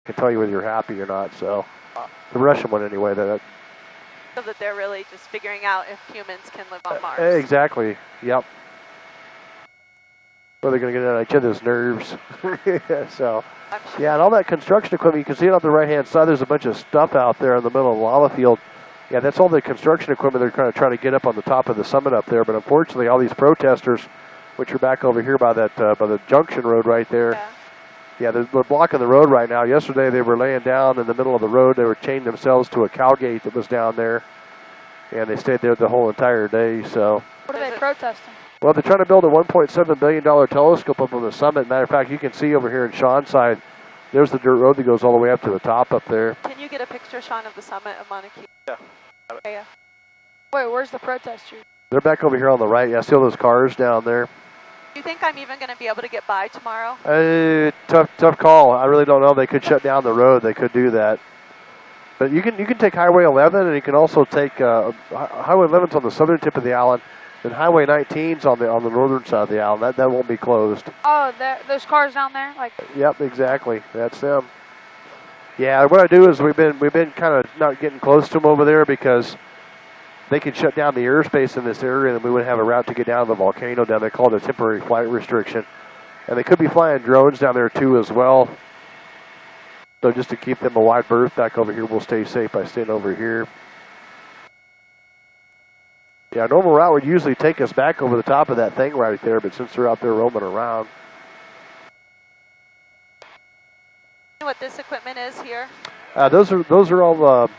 can tell you whether you're happy or not. So the Russian one anyway. So that they're really just figuring out if humans can live on Mars. Exactly. Yep. Or they're going to get on each other's nerves. So, yeah, and all that construction equipment, you can see it on the right-hand side. There's a bunch of stuff out there in the middle of the lava field. Yeah, that's all the construction equipment they're kind of trying to get up on the top of the summit up there. But unfortunately, all these protesters, which are back over here by that by the junction road right there, yeah, they're blocking the road right now. Yesterday, they were laying down in the middle of the road. They were chained themselves to a cow gate that was down there, and they stayed there the whole entire day. So, what are they protesting? Well, they're trying to build a $1.7 billion telescope up on the summit. Matter of fact, you can see over here in Sean's side, there's the dirt road that goes all the way up to the top up there. Can you get a picture, Sean, of the summit of Mauna Kea? Yeah. Okay, yeah. Wait, where's the protesters? They're back over here on the right. Yeah, see all those cars down there? Do you think I'm even going to be able to get by tomorrow? Tough call. I really don't know. They could shut down the road. They could do that. But you can take Highway 11, and you can also take Highway 11's on the southern tip of the island. And Highway 19's on the northern side of the island. That won't be closed. Oh, those cars down there, like. Yep, exactly. That's them. Yeah, what I do is we've been kind of not getting close to them over there because they can shut down the airspace in this area, and we wouldn't have a route to get down to the volcano down there called a temporary flight restriction. And they could be flying drones down there too as well. So just to keep them a wide berth back over here, we'll stay safe by staying over here. Yeah, a normal route would usually take us back over the top of that thing right there, but since they're out there roaming around. You know what this equipment is here? Those are all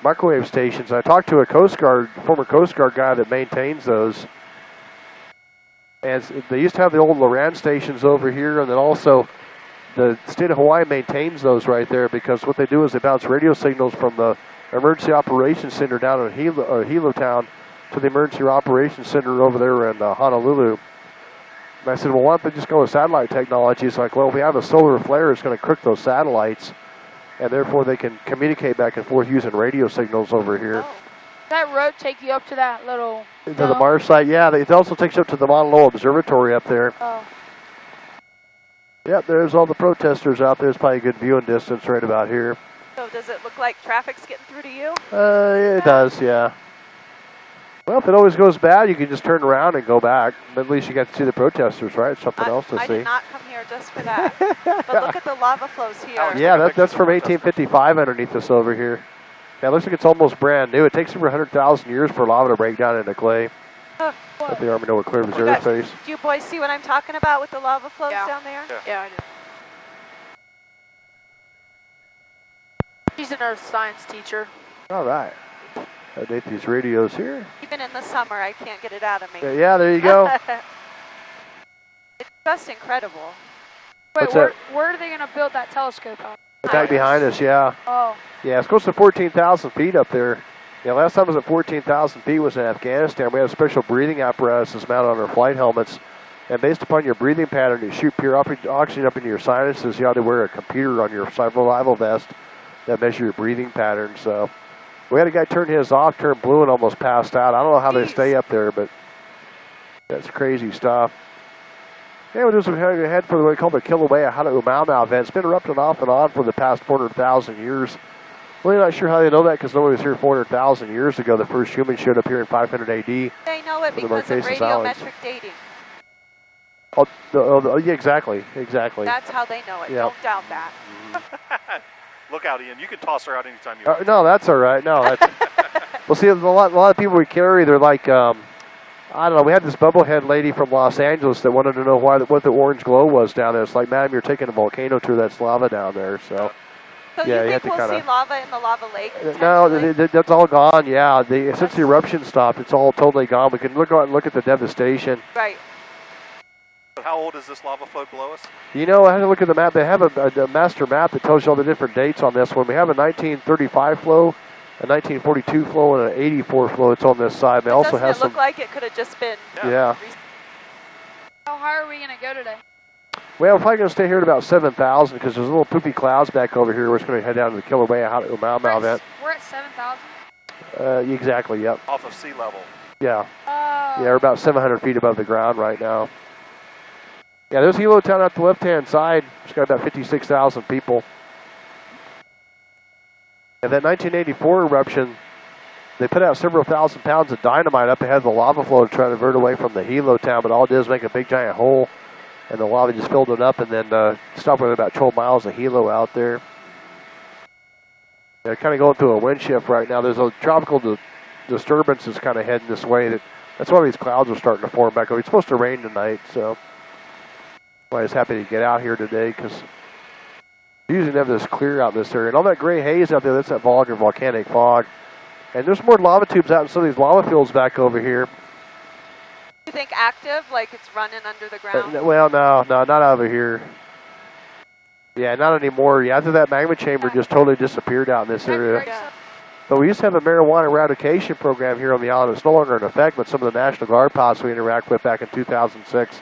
microwave stations. I talked to a former Coast Guard guy that maintains those. And they used to have the old Loran stations over here, and then also the state of Hawaii maintains those right there because what they do is they bounce radio signals from the Emergency Operations Center down in Hilo Town to the Emergency Operations Center over there in Honolulu. And I said, well, why don't they just go with satellite technology? It's like, well, if we have a solar flare, it's going to cook those satellites, and therefore they can communicate back and forth using radio signals over here. Oh. Does that road take you up to that little... To the Mars site, yeah. It also takes you up to the Mauna Loa Observatory up there. Oh. Yep, there's all the protesters out there. It's probably a good viewing distance right about here. So does it look like traffic's getting through to you? It does, yeah. Well, if it always goes bad, you can just turn around and go back. But at least you got to see the protesters, right? Something else to see. I did not come here just for that. But look at the lava flows here. Yeah, that's from 1855 underneath us over here. Yeah, it looks like it's almost brand new. It takes over 100,000 years for lava to break down into clay. At the Army Noah Clear Reserve Base. Do you boys see what I'm talking about with the lava flows down there? Yeah, I do. She's an earth science teacher. All right. Update these radios here. Even in the summer, I can't get it out of me. Yeah, there you go. It's just incredible. Wait, where are they going to build that telescope out? Back behind us, yeah. Oh. Yeah, it's close to 14,000 feet up there. Yeah, last time it was at 14,000 feet was in Afghanistan. We had a special breathing apparatus mounted on our flight helmets. And based upon your breathing pattern, you shoot pure oxygen up into your sinuses. You ought to wear a computer on your survival vest that measures your breathing pattern. So we had a guy turn his off, turned blue, and almost passed out. I don't know how they stay up there, but that's crazy stuff. Yeah, we're just head for what we call the Kilauea Haʻaʻimaumau event. It's been erupting off and on for the past 400,000 years. Really not sure how they know that because nobody was here 400,000 years ago. The first human showed up here in 500 AD. They know it because of radiometric dating. Yeah, exactly. That's how they know it. Yep. Don't doubt that. Look out, Ian. You can toss her out anytime you want. No, that's all right. No, that's, well, see, a lot of people we carry, they're like, I don't know. We had this bubblehead lady from Los Angeles that wanted to know what the orange glow was down there. It's like, madam, you're taking a volcano tour. That's lava down there. So yeah, you think we'll see lava in the lava lake? No, that's all gone. Yeah, since the eruption stopped, it's all totally gone. We can look out and look at the devastation. Right. How old is this lava flow below us? You know, I had to look at the map. They have a master map that tells you all the different dates on this one. We have a 1935 flow, a 1942 flow, and an 84 flow. It's on this side. They also have some. Doesn't it look like it could have just been? Yeah. How high are we going to go today? Well, we're probably going to stay here at about 7,000 because there's little poopy clouds back over here. We're just going to head down to the Kilauea Haʻaʻimaumau event. We're at 7,000? Exactly, yep. Off of sea level. Yeah. Yeah, we're about 700 feet above the ground right now. Yeah, there's Hilo Town at the left-hand side. It's got about 56,000 people. And that 1984 eruption, they put out several thousand pounds of dynamite up ahead of the lava flow to try to divert away from the Hilo town, but all it did was make a big giant hole, and the lava just filled it up and then stopped with about 12 miles of Hilo out there. They're kind of going through a wind shift right now. There's a tropical disturbance that's kind of heading this way. That's why these clouds are starting to form back over. It's supposed to rain tonight, so I was happy to get out here today because usually never this clear out in this area. And all that gray haze out there, that's that fog or volcanic fog. And there's more lava tubes out in some of these lava fields back over here. You think active, like it's running under the ground? Well, no, not over here. Yeah, not anymore. Yeah, after that magma chamber just totally disappeared out in this area. Yeah. But we used to have a marijuana eradication program here on the island. It's no longer in effect, but some of the National Guard pods we interact with back in 2006,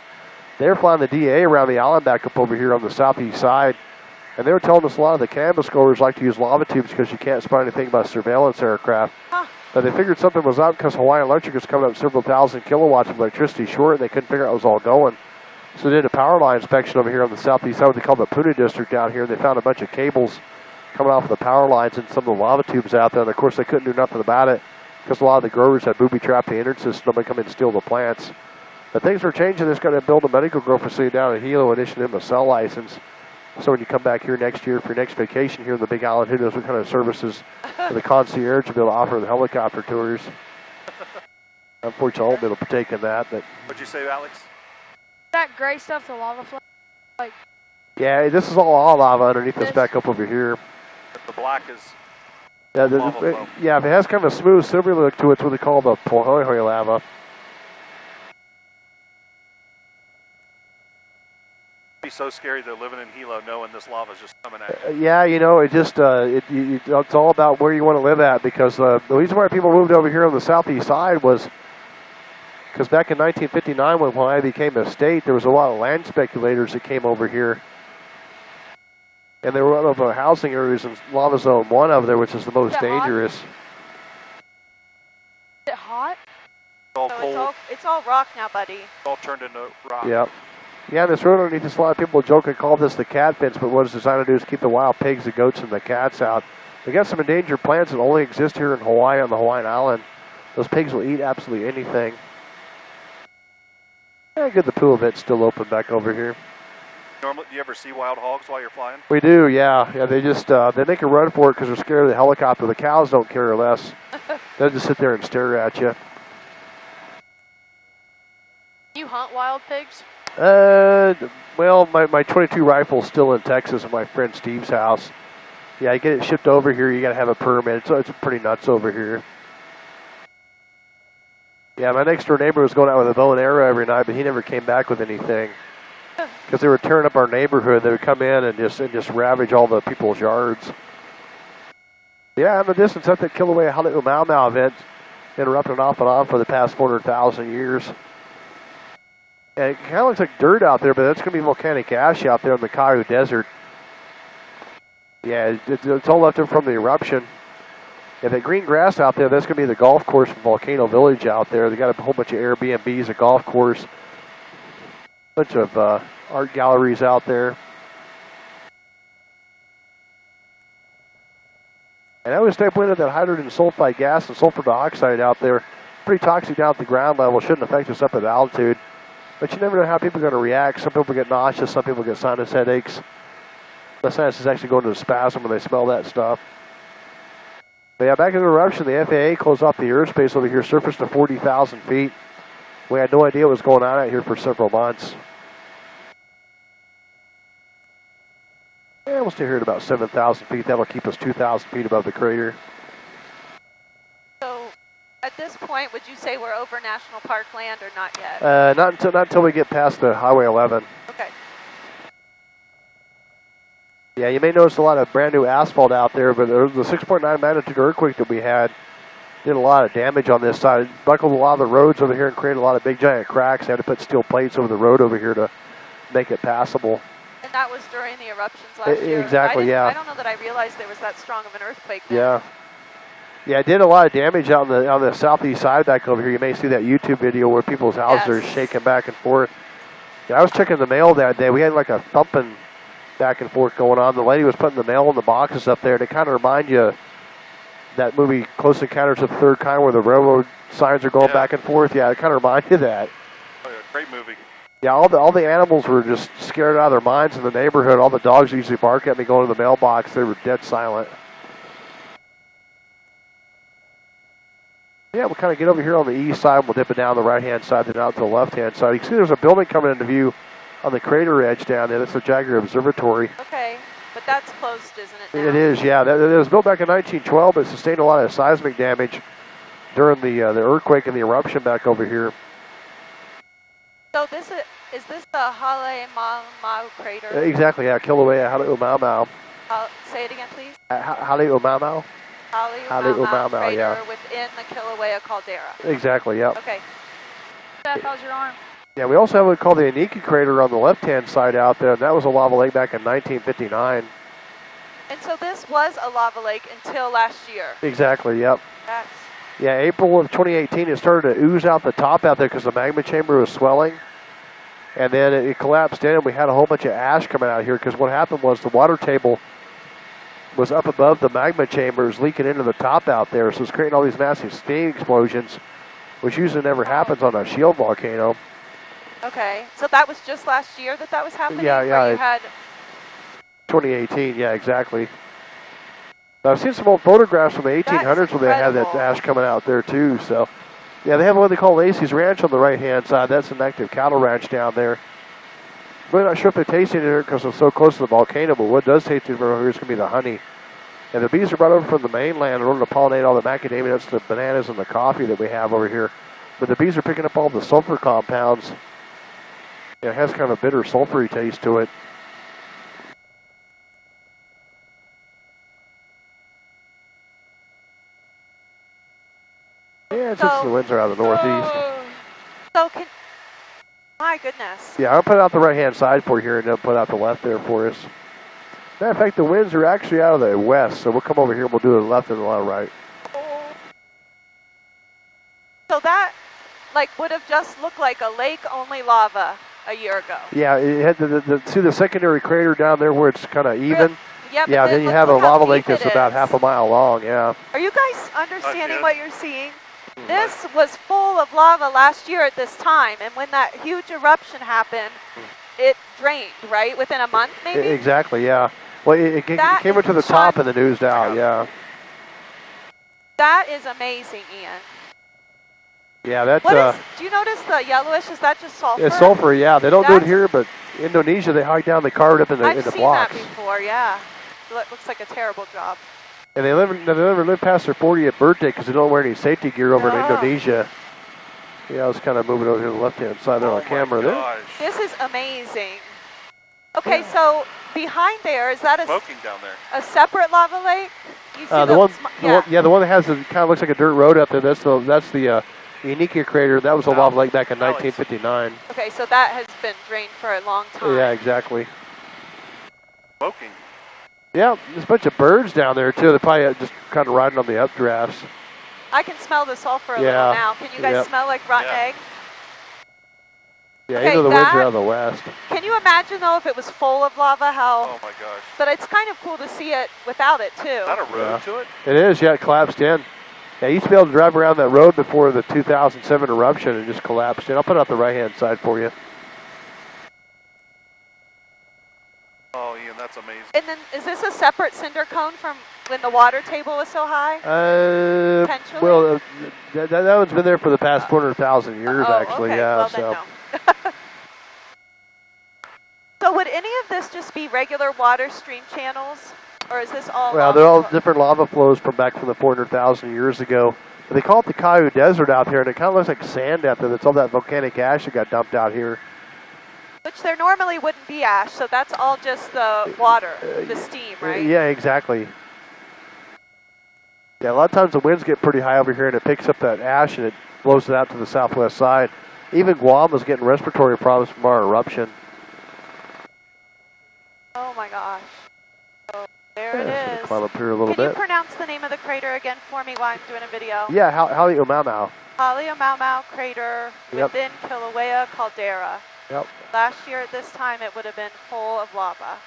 they were flying the DA around the island back up over here on the southeast side. And they were telling us a lot of the canvas goers like to use lava tubes because you can't spot anything about surveillance aircraft. Huh. But they figured something was up because Hawaiian Electric was coming up several thousand kilowatts of electricity short, and they couldn't figure out what was all going. So they did a power line inspection over here on the southeast side, what they call the Puna District down here. They found a bunch of cables coming off of the power lines and some of the lava tubes out there. And, of course, they couldn't do nothing about it because a lot of the growers had booby-trapped the entrance system and come in and steal the plants. But things are changing. They're going to build a medical grow facility down in Hilo and issue them a cell license. So when you come back here next year for your next vacation here in the Big Island, who knows what kind of services the concierge will be able to offer the helicopter tours. Unfortunately, I won't be able to partake in that. But What'd you say, Alex? That gray stuff, the lava flow. Like, yeah, this is all lava underneath us back up over here. The black is Yeah, lava flow. yeah, if it has kind of a smooth silver look to it, it's what they call the Pohohoi lava. It'd be so scary they're living in Hilo knowing this lava's just coming at you. Yeah, you know, it just it's all about where you want to live at because the reason why people moved over here on the southeast side was because back in 1959 when Hawaii became a state, there was a lot of land speculators that came over here. And they were one of the housing areas in Lava Zone 1 over there, which is the most Is it hot? dangerous. is it hot? It's all So cold. it's all rock now, buddy. It's all turned into rock. Yep. Yeah, this road underneath this, a lot of people joke and call this the cat fence, but what it's designed to do is keep the wild pigs, the goats, and the cats out. They got some endangered plants that only exist here in Hawaii on the Hawaiian island. Those pigs will eat absolutely anything. Yeah, good, the pool event's still open back over here. Normally, do you ever see wild hogs while you're flying? We do, yeah. Yeah, they just they make a run for it because they're scared of the helicopter. The cows don't care less. They'll just sit there and stare at you. You hunt wild pigs? Well, my 22 rifle's still in Texas at my friend Steve's house. Yeah, you get it shipped over here, you got to have a permit. So it's pretty nuts over here. Yeah, my next door neighbor was going out with a bow and arrow every night, but he never came back with anything. Because they were tearing up our neighborhood. They would come in and just ravage all the people's yards. Yeah, in the distance, that's that Kilauea Hale'u Mau Mau event interrupting off and on for the past 400,000 years. And it kind of looks like dirt out there, but that's going to be volcanic ash out there in the Kaihu Desert. Yeah, it's all left over from the eruption. And that green grass out there, that's going to be the golf course from Volcano Village out there. They got a whole bunch of Airbnbs, a golf course, bunch of art galleries out there. And I always stay away with that hydrogen sulfide gas and sulfur dioxide out there. Pretty toxic down at the ground level. Shouldn't affect us up at altitude. But you never know how people are going to react. Some people get nauseous. Some people get sinus headaches. The sinus is actually going to a spasm when they smell that stuff. But yeah, back in the eruption, the FAA closed off the airspace over here, surface to 40,000 feet. We had no idea what was going on out here for several months. Yeah, we'll stay here at about 7,000 feet. That'll keep us 2,000 feet above the crater. So at this point, would you say we're over national park land or not yet? Not until we get past the Highway 11. Okay. Yeah, you may notice a lot of brand new asphalt out there, but the 6.9 magnitude earthquake that we had did a lot of damage on this side. It buckled a lot of the roads over here and created a lot of big giant cracks. They had to put steel plates over the road over here to make it passable. And that was during the eruptions last year. Exactly, yeah. I don't know that I realized there was that strong of an earthquake then. Yeah. Yeah, it did a lot of damage out on the southeast side back over here. You may see that YouTube video where people's houses are shaking back and forth. Yeah, I was checking the mail that day. We had like a thumping back and forth going on. The lady was putting the mail in the boxes up there, and it kind of reminds you that movie Close Encounters of the Third Kind where the railroad signs are going back and forth. Yeah, it kind of reminded me of that. Oh, yeah, great movie. Yeah, all the animals were just scared out of their minds in the neighborhood. All the dogs usually bark at me going to the mailbox. They were dead silent. Yeah, we'll kind of get over here on the east side. We'll dip it down the right-hand side, then out to the left-hand side. You can see there's a building coming into view on the crater edge down there. That's the Jagger Observatory. Okay, but that's closed, isn't it now? It is, yeah. It was built back in 1912, but it sustained a lot of seismic damage during the earthquake and the eruption back over here. So is this the Halemaumau crater? Exactly, yeah. Kilauea, Halemaumau. Say it again, please. Halemaumau? Halemaumau crater yeah. within the Kilauea caldera. Exactly, yeah. Okay. Seth, how's your arm? Yeah, we also have what we call the Aniki crater on the left-hand side out there. That was a lava lake back in 1959. And so this was a lava lake until last year. Exactly, yep. That's Yeah, April of 2018, it started to ooze out the top out there because the magma chamber was swelling. And then it collapsed in, and we had a whole bunch of ash coming out here because what happened was the water table was up above the magma chambers leaking into the top out there. So it's creating all these massive steam explosions, which usually never happens on a shield volcano. okay. So that was just last year that was happening? Yeah, yeah. Where you had 2018, yeah, exactly. Now, I've seen some old photographs from the 1800s when they had that incredible. ash coming out there too. So, yeah, they have what they call Lacey's Ranch on the right-hand side. That's an active cattle ranch down there. Really not sure if they're tasting it here because it's so close to the volcano, but what does taste over here is going to be the honey. And the bees are brought over from the mainland in order to pollinate all the macadamia nuts, the bananas, and the coffee that we have over here. But the bees are picking up all the sulfur compounds. It has kind of a bitter, sulfury taste to it. Yeah, it's just the winds are out of the northeast. So my goodness. Yeah, I'll put out the right-hand side for here and then put out the left there for us. Matter of fact, the winds are actually out of the west, so we'll come over here and we'll do the left and the right. So that would have just looked like a lake-only lava a year ago. Yeah, it had see the secondary crater down there where it's kind of even? Yeah, but Yeah, then you have a look how lava deep lake that's it about is. half a mile long, yeah. Are you guys understanding Yes. what you're seeing? This was full of lava last year at this time, and when that huge eruption happened, it drained, right? Within a month, maybe? Exactly, yeah. Well, it came That up to the is top and then oozed out, yeah. That is amazing, Ian. Yeah, that's, Do you notice the yellowish? Is that just sulfur? it's sulfur, yeah. They don't do it That's- here, but Indonesia, they hike down, they carve it up in I've the seen blocks. that before, yeah. Looks like a terrible job. And they never live past their 40th birthday because they don't wear any safety gear over in No. Indonesia. Yeah, I was kind of moving over to the left-hand side there on camera there. Gosh. This is amazing. Okay, so behind there, is that Smoking down there. a separate lava lake? You see The one that has kind of looks like a dirt road up there. That's the Aniki crater. That was a lava lake back in 1959. Okay, so that has been drained for a long time. Yeah, exactly. Smoking. Yeah, there's a bunch of birds down there too. They're probably just kind of riding on the updrafts. I can smell the sulfur a Yeah. little now. Can you guys Yep. smell like rotten Yeah. egg? Yeah, Okay, even though the winds are that- out of the west. Can you imagine though if it was full of lava? How? Oh my gosh. But it's kind of cool to see it without it too. Is that a road Yeah. to it? It is, yeah, it collapsed in. Yeah, you used to be able to drive around that road before the 2007 eruption and just collapsed in. I'll put out the right-hand side for you. Oh, Ian, that's amazing. And then is this a separate cinder cone from when the water table was so high? Potentially? Well, that one's been there for the past 400,000 years, Oh, actually, okay. yeah. Well, So. then no. So would any of this just be regular water stream channels? Or is this all Well, lava they're all flow? different lava flows from back from the 400,000 years ago. But they call it the Cayo Desert out here, and it kind of looks like sand out there. That's all that volcanic ash that got dumped out here. Which there normally wouldn't be ash, so that's all just the water, the steam, right? Yeah, exactly. Yeah, a lot of times the winds get pretty high over here, and it picks up that ash, and it blows it out to the southwest side. Even Guam was getting respiratory problems from our eruption. Oh my gosh. So there Yeah, it so we is. climb up here a little Can you bit. pronounce the name of the crater again for me while I'm doing a video? Yeah, Halemaumau. Halemaumau crater Yep. within Kilauea caldera. Yep. Last year at this time it would have been full of lava.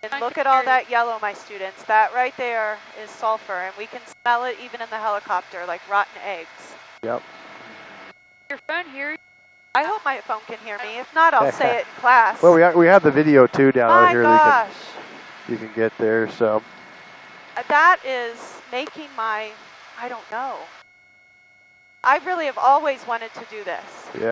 And look at all that yellow, my students. That right there is sulfur, and we can smell it even in the helicopter, like rotten eggs. Yep. Your phone here. I hope my phone can hear me. If not, I'll say it in class. Well, we have the video too down my here gosh. that you can get there. So That is making my, I don't know. I really have always wanted to do this. yeah.